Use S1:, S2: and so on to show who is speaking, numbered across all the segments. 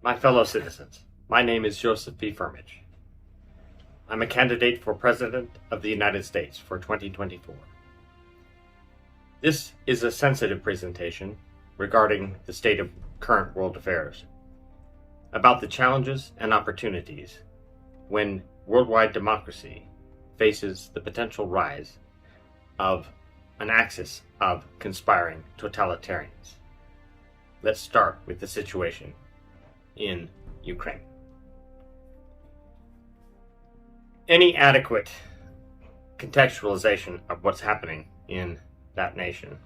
S1: My fellow citizens, my name is Joseph P. Firmage. I'm a candidate for President of the United States for 2024. This is a sensitive presentation regarding the state of current world affairs, about the challenges and opportunities when worldwide democracy faces the potential rise of an axis of conspiring totalitarians. Let's start with the situation in Ukraine. Any adequate contextualization of what's happening in that nation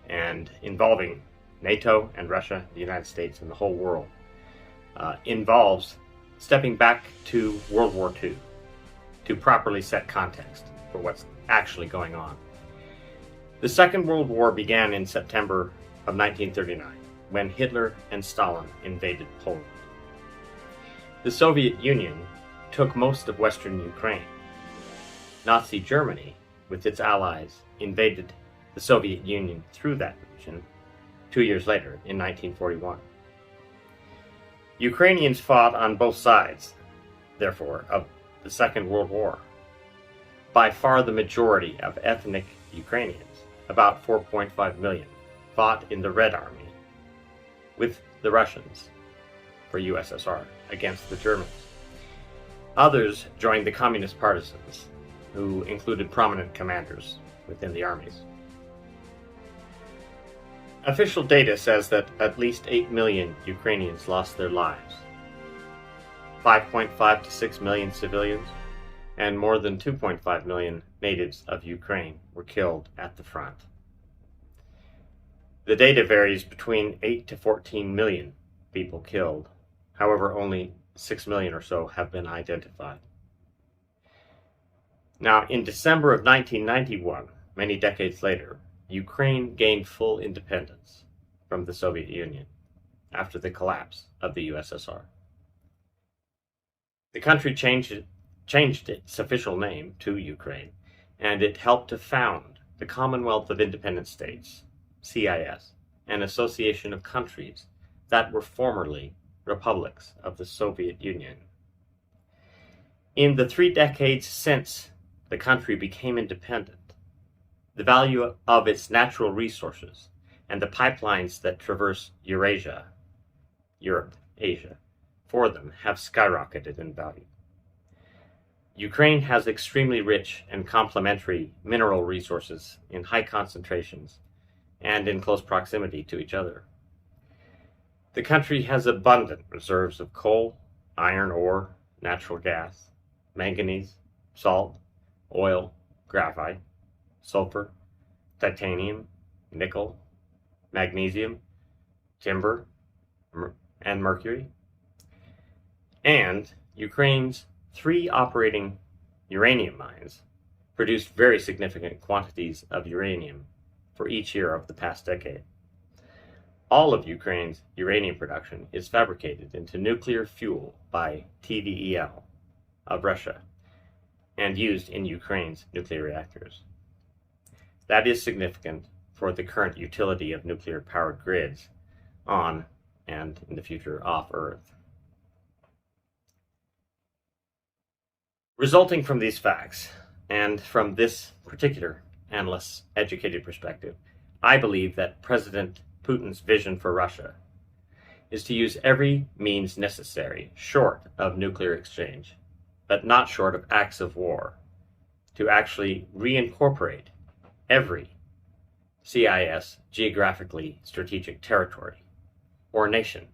S1: and involving NATO and Russia, the United States, and the whole world involves stepping back to World War II to properly set context for what's actually going on. The Second World War began in September of 1939 when Hitler and Stalin invaded Poland. The Soviet Union took most of Western Ukraine. Nazi Germany, with its allies, invaded the Soviet Union through that region 2 years later in 1941. Ukrainians fought on both sides, therefore, of the Second World War. By far the majority of ethnic Ukrainians, about 4.5 million, fought in the Red Army with the Russians for USSR against the Germans. Others joined the communist partisans, who included prominent commanders within the armies. Official data says that at least 8 million Ukrainians lost their lives, 5.5 to 6 million civilians, and more than 2.5 million natives of Ukraine were killed at the front. The data varies between 8 to 14 million people killed. However, only 6 million or so have been identified. Now, in December of 1991, many decades later, Ukraine gained full independence from the Soviet Union after the collapse of the USSR. The country changed its official name to Ukraine, and it helped to found the Commonwealth of Independent States, CIS, an association of countries that were formerly republics of the Soviet Union. In the 3 decades since the country became independent, the value of its natural resources and the pipelines that traverse Eurasia, Europe, Asia, for them have skyrocketed in value. Ukraine has extremely rich and complementary mineral resources in high concentrations and in close proximity to each other. The country has abundant reserves of coal, iron ore, natural gas, manganese, salt, oil, graphite, sulfur, titanium, nickel, magnesium, timber, and mercury. And Ukraine's 3 operating uranium mines produced very significant quantities of uranium for each year of the past decade. All of Ukraine's uranium production is fabricated into nuclear fuel by TVEL of Russia and used in Ukraine's nuclear reactors. That is significant for the current utility of nuclear-powered grids on and in the future off Earth. Resulting from these facts, and from this particular analyst's educated perspective, I believe that President Putin's vision for Russia is to use every means necessary, short of nuclear exchange, but not short of acts of war, to actually reincorporate every CIS geographically strategic territory or nation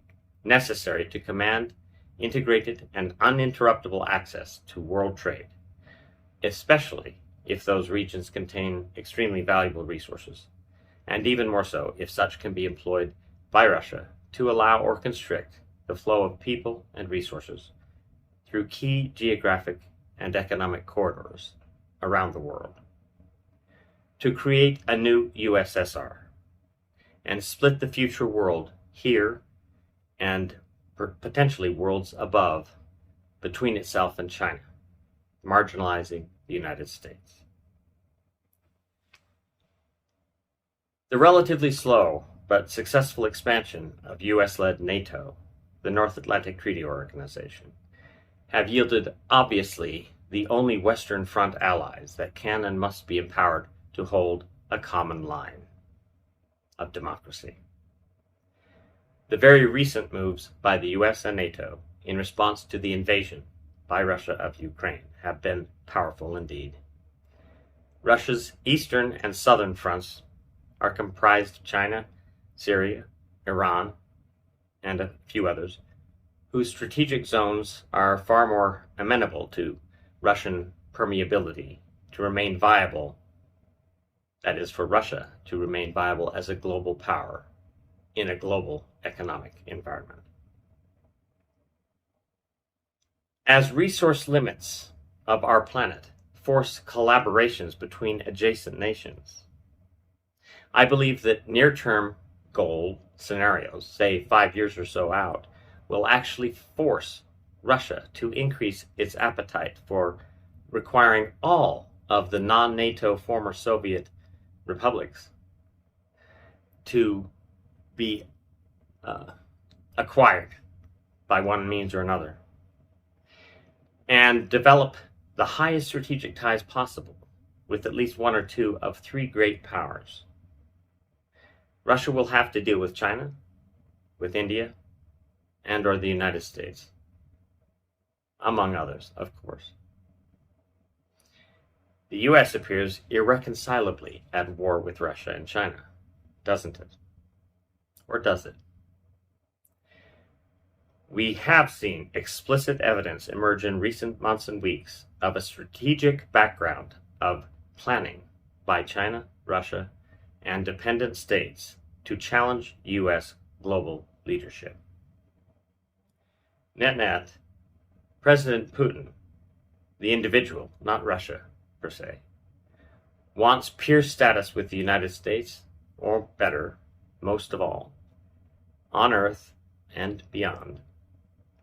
S1: necessary to command integrated and uninterruptible access to world trade, especially if those regions contain extremely valuable resources, and even more so if such can be employed by Russia to allow or constrict the flow of people and resources through key geographic and economic corridors around the world. To create a new USSR and split the future world here and potentially worlds above between itself and China, marginalizing the United States. The relatively slow but successful expansion of US-led NATO the North Atlantic Treaty Organization, have yielded obviously the only Western Front allies that can and must be empowered to hold a common line of democracy. The very recent moves by the US and NATO in response to the invasion by Russia of Ukraine have been powerful indeed. Russia's eastern and southern fronts are comprised of China, Syria, Iran, and a few others, whose strategic zones are far more amenable to Russian permeability to remain viable, that is, for Russia to remain viable as a global power in a global economic environment. As resource limits of our planet force collaborations between adjacent nations, I believe that near-term goal scenarios, say 5 years or so out, will actually force Russia to increase its appetite for requiring all of the non-NATO former Soviet republics to be acquired by one means or another, and develop the highest strategic ties possible with at least one or two of three great powers. Russia will have to deal with China, with India, and or the United States, among others, of course. The US appears irreconcilably at war with Russia and China, doesn't it? Or does it? We have seen explicit evidence emerge in recent months and weeks of a strategic background of planning by China, Russia, and dependent states to challenge US global leadership. Net-net, President Putin, the individual, not Russia per se, wants peer status with the United States, or better, most of all, on Earth and beyond,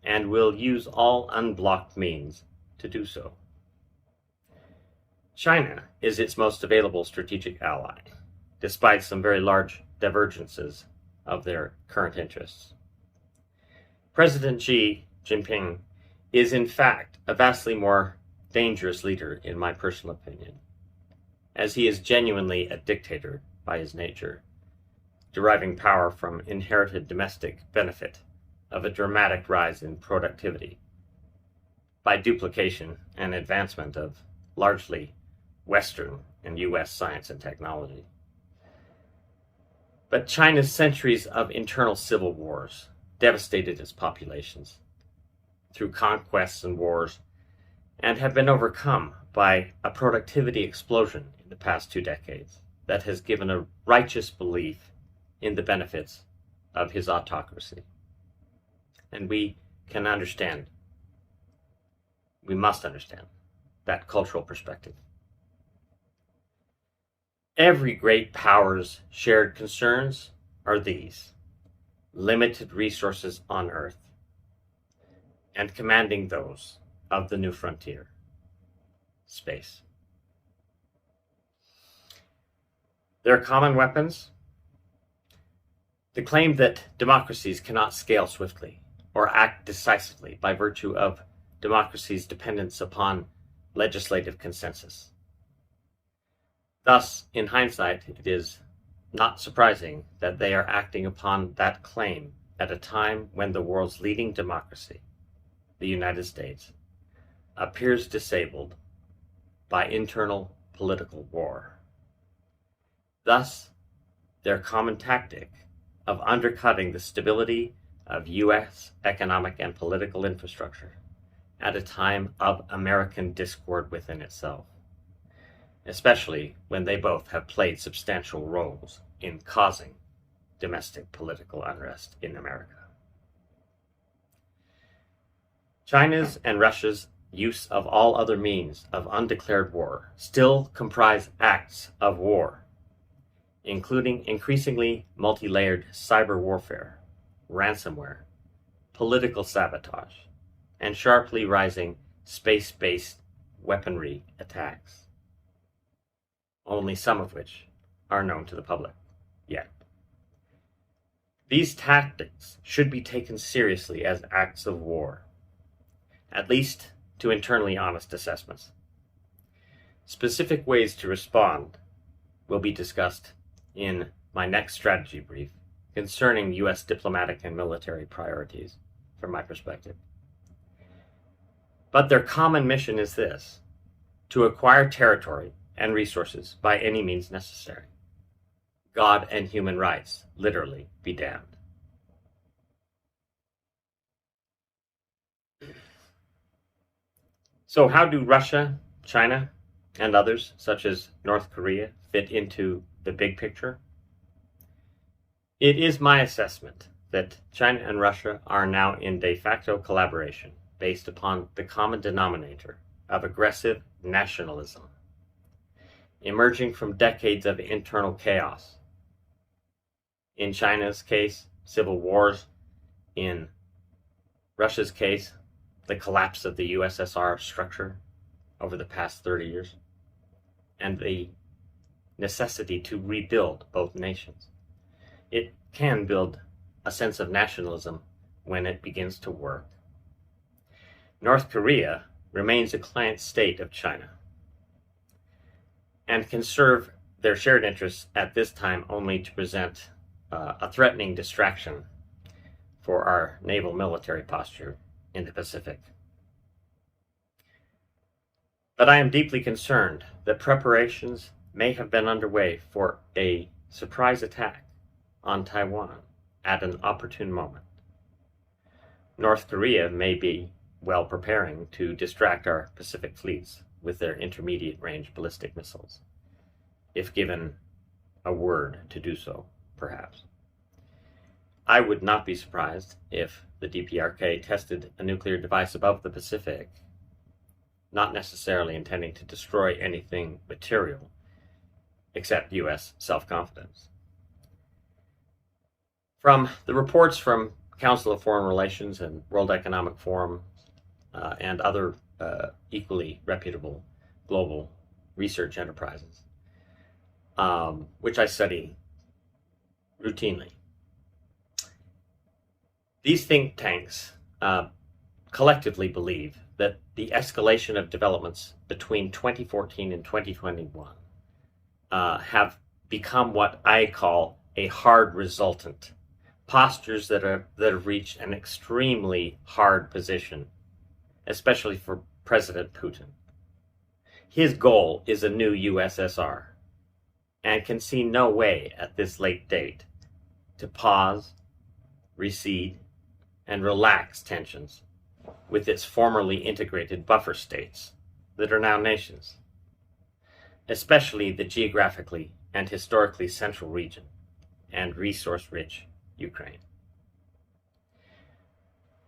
S1: and will use all unblocked means to do so. China is its most available strategic ally, despite some very large divergences of their current interests. President Xi Jinping is in fact a vastly more dangerous leader in my personal opinion, as he is genuinely a dictator by his nature, deriving power from inherited domestic benefit of a dramatic rise in productivity by duplication and advancement of largely Western and US science and technology. But China's centuries of internal civil wars devastated its populations through conquests and wars, and have been overcome by a productivity explosion in the past 2 decades that has given a righteous belief in the benefits of his autocracy. And we must understand that cultural perspective. Every great power's shared concerns are these: limited resources on Earth, and commanding those of the new frontier, space. Their common weapons: the claim that democracies cannot scale swiftly or act decisively by virtue of democracy's dependence upon legislative consensus. Thus, in hindsight, it is not surprising that they are acting upon that claim at a time when the world's leading democracy, the United States, appears disabled by internal political war. Thus, their common tactic of undercutting the stability of US economic and political infrastructure at a time of American discord within itself, especially when they both have played substantial roles in causing domestic political unrest in America. China's and Russia's use of all other means of undeclared war still comprise acts of war, including increasingly multi-layered cyber warfare, ransomware, political sabotage, and sharply rising space-based weaponry attacks, only some of which are known to the public yet. These tactics should be taken seriously as acts of war, at least to internally honest assessments. Specific ways to respond will be discussed in my next strategy brief concerning U.S. diplomatic and military priorities from my perspective. But their common mission is this: to acquire territory and resources by any means necessary. God and human rights, literally, be damned. So how do Russia, China, and others, such as North Korea, fit into the big picture? It is my assessment that China and Russia are now in de facto collaboration based upon the common denominator of aggressive nationalism, emerging from decades of internal chaos. In China's case, civil wars. In Russia's case, the collapse of the USSR structure over the past 30 years, and the necessity to rebuild both nations. It can build a sense of nationalism when it begins to work. North Korea remains a client state of China and can serve their shared interests at this time only to present a threatening distraction for our naval military posture in the Pacific. But I am deeply concerned that preparations may have been underway for a surprise attack on Taiwan at an opportune moment. North Korea may be well preparing to distract our Pacific fleets with their intermediate range ballistic missiles, if given a word to do so, perhaps. I would not be surprised if the DPRK tested a nuclear device above the Pacific, not necessarily intending to destroy anything material, except U.S. self-confidence. From the reports from Council of Foreign Relations and World Economic Forum and other equally reputable global research enterprises, which I study routinely, these think tanks collectively believe that the escalation of developments between 2014 and 2021 have become what I call a hard resultant. Postures that have reached an extremely hard position, especially for President Putin. His goal is a new USSR, and can see no way at this late date to pause, recede, and relax tensions with its formerly integrated buffer states that are now nations, especially the geographically and historically central region and resource-rich Ukraine.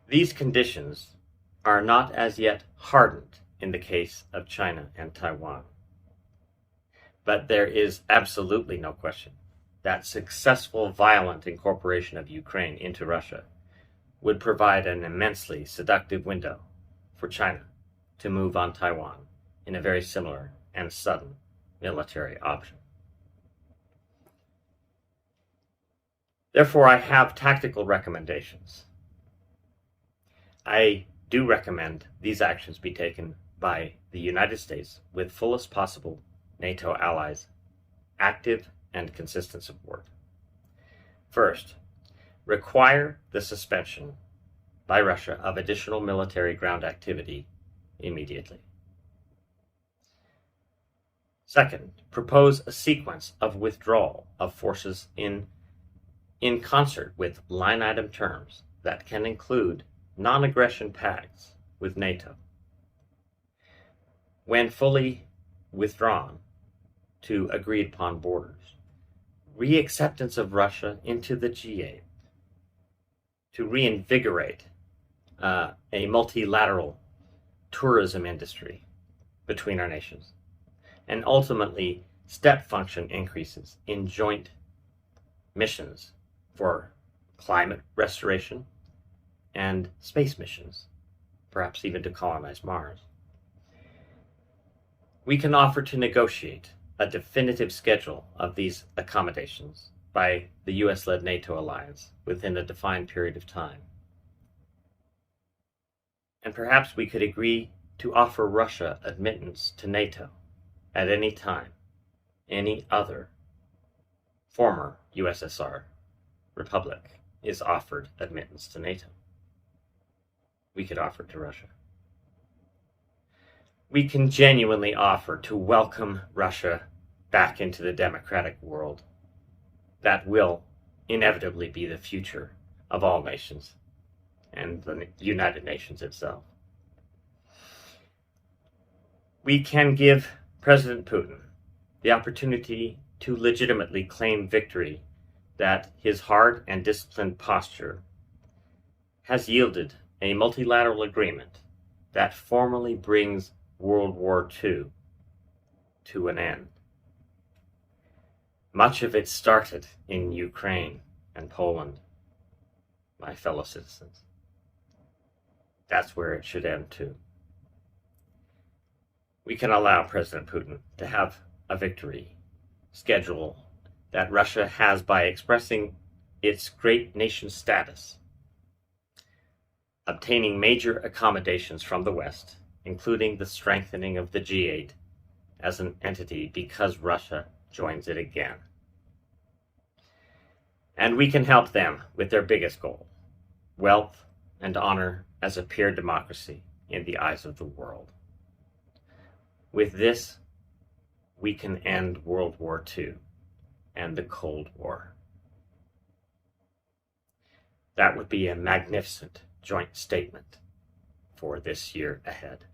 S1: These conditions are not as yet hardened in the case of China and Taiwan, but there is absolutely no question that successful violent incorporation of Ukraine into Russia would provide an immensely seductive window for China to move on Taiwan in a very similar and sudden military option. Therefore, I have tactical recommendations. I do recommend these actions be taken by the United States with fullest possible NATO allies' active and consistent support. First, require the suspension by Russia of additional military ground activity immediately. Second, propose a sequence of withdrawal of forces in concert with line item terms that can include non-aggression pacts with NATO. When fully withdrawn to agreed upon borders, reacceptance of Russia into the G8 to reinvigorate a multilateral tourism industry between our nations, and ultimately step function increases in joint missions for climate restoration and space missions, perhaps even to colonize Mars. We can offer to negotiate a definitive schedule of these accommodations by the US-led NATO alliance within a defined period of time. And perhaps we could agree to offer Russia admittance to NATO at any time any other former USSR republic is offered admittance to NATO. We could offer it to Russia. We can genuinely offer to welcome Russia back into the democratic world that will inevitably be the future of all nations and the United Nations itself. We can give President Putin the opportunity to legitimately claim victory that his hard and disciplined posture has yielded a multilateral agreement that formally brings World War II to an end. Much of it started in Ukraine and Poland, my fellow citizens. That's where it should end too. We can allow President Putin to have a victory schedule that Russia has by expressing its great nation status, obtaining major accommodations from the West, including the strengthening of the G8 as an entity because Russia joins it again. And we can help them with their biggest goal, wealth and honor as a peer democracy in the eyes of the world. With this, we can end World War II and the Cold War. That would be a magnificent joint statement for this year ahead.